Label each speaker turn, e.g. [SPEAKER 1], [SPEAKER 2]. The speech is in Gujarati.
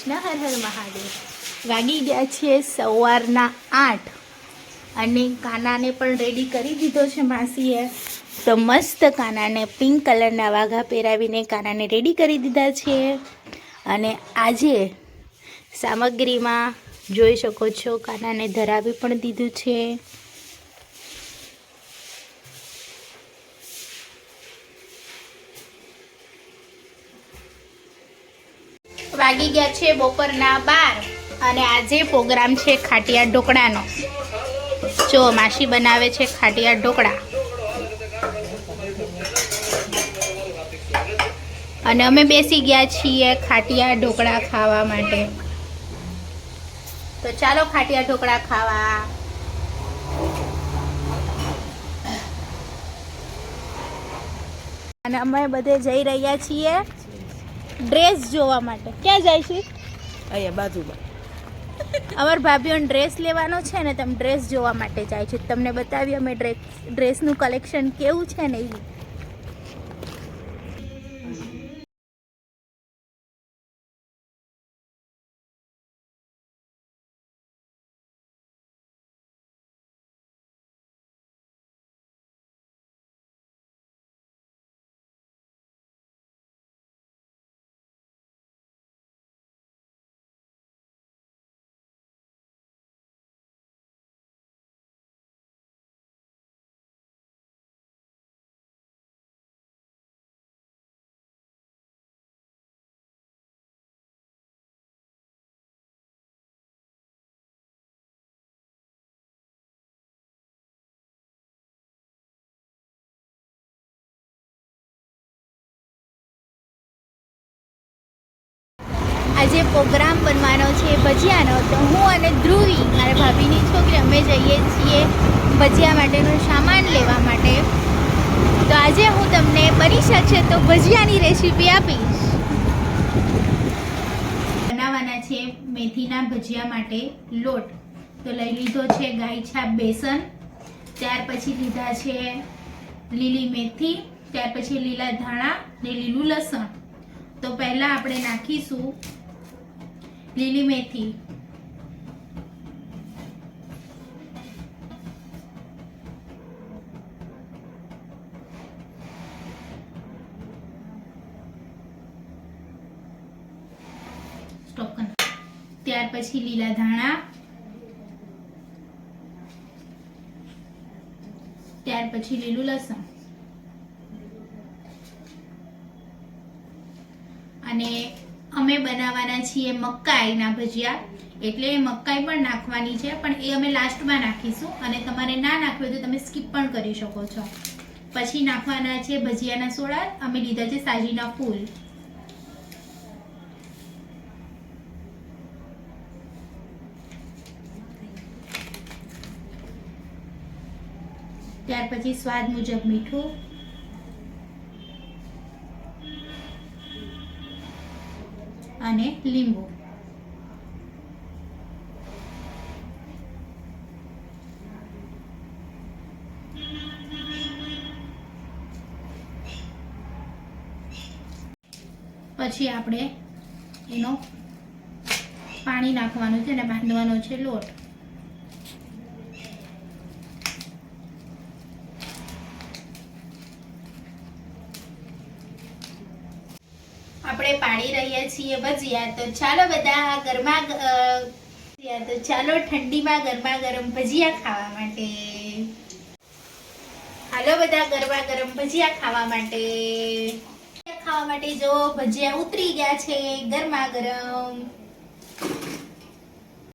[SPEAKER 1] કૃષ્ણ, હર હર મહાદેવ। વાગી ગયા છે સવારના 8 અને કાનાને પણ રેડી કરી દીધો છે માસીએ। તો મસ્ત કાનાને પિંક કલરના વાઘા પહેરાવીને કાનાને રેડી કરી દીધા છે। અને આજે સામગ્રીમાં જોઈ શકો છો કાનાને ધરાવી પણ દીધું છે। વાગી ગયા છે બપોરના 12 અને આજે પ્રોગ્રામ છે ખાટિયા ઢોકળાનો। જો માસી બનાવે છે ખાટિયા ઢોકળા અને અમે બેસી ગયા છીએ ખાટિયા ઢોકળા ખાવા માટે। તો ચાલો ખાટિયા ઢોકળા ખાવા। અને અમે બધે જઈ રહ્યા છીએ ડ્રેસ જોવા માટે। ક્યાં જાય છે?
[SPEAKER 2] અહીંયા બાજુમાં
[SPEAKER 1] અમાર ભાભીઓને ડ્રેસ લેવાનો છે ને, તમે ડ્રેસ જોવા માટે જાય છે। તમને બતાવીએ અમે ડ્રેસનું કલેક્શન કેવું છે ને એ। આજે પ્રોગ્રામ બનવાનો છે ભજીયાનો। તો હું અને ધ્રુવી મારા ભાભીની છોકરી અમે જઈએ છીએ ભજીયા માટેનો સામાન લેવા માટે। તો આજે હું તમને બની શકશે તો ભજીયાની રેસીપી આપીશ। બનાવવાના છે મેથીના ભજીયા માટે લોટ। તો લઈ લીધો છે ગાય છાપ બેસન, ત્યાર પછી લીધા છે લીલી મેથી, ત્યાર પછી લીલા ધાણા ને લીલું લસણ। તો પહેલાં આપણે નાખીશું લીલી મેથી, ત્યાર પછી લીલા ધાણા, ત્યાર પછી લીલું લસણ અને અમે બનાવવાના છીએ મકાઈના ભજીયા, એટલે મકાઈ પણ નાખવાની છે, પણ એ અમે લાસ્ટમાં નાખીશું અને તમારે ના નાખવું હોય તો તમે સ્કીપ પણ કરી શકો છો। પછી નાખવાના છે ભજીયાના સોડા। અમે લીધા છે સાજીના ફૂલ, ત્યાર પછી સ્વાદ મુજબ મીઠું અને લીંબુ। પછી આપણે એનો પાણી નાખવાનું છે અને બાંધવાનો છે લોટ। આપણે પાડી રહ્યા છીએ ભજીયા। તો ચાલો બધા ચાલો ઠંડીમાં ગરમા ગરમ ભજીયા ખાવા માટે। હાલો બધા ગરમા ગરમ ભજીયા ખાવા માટે જો ભજીયા ઉતરી ગયા છે ગરમા ગરમ।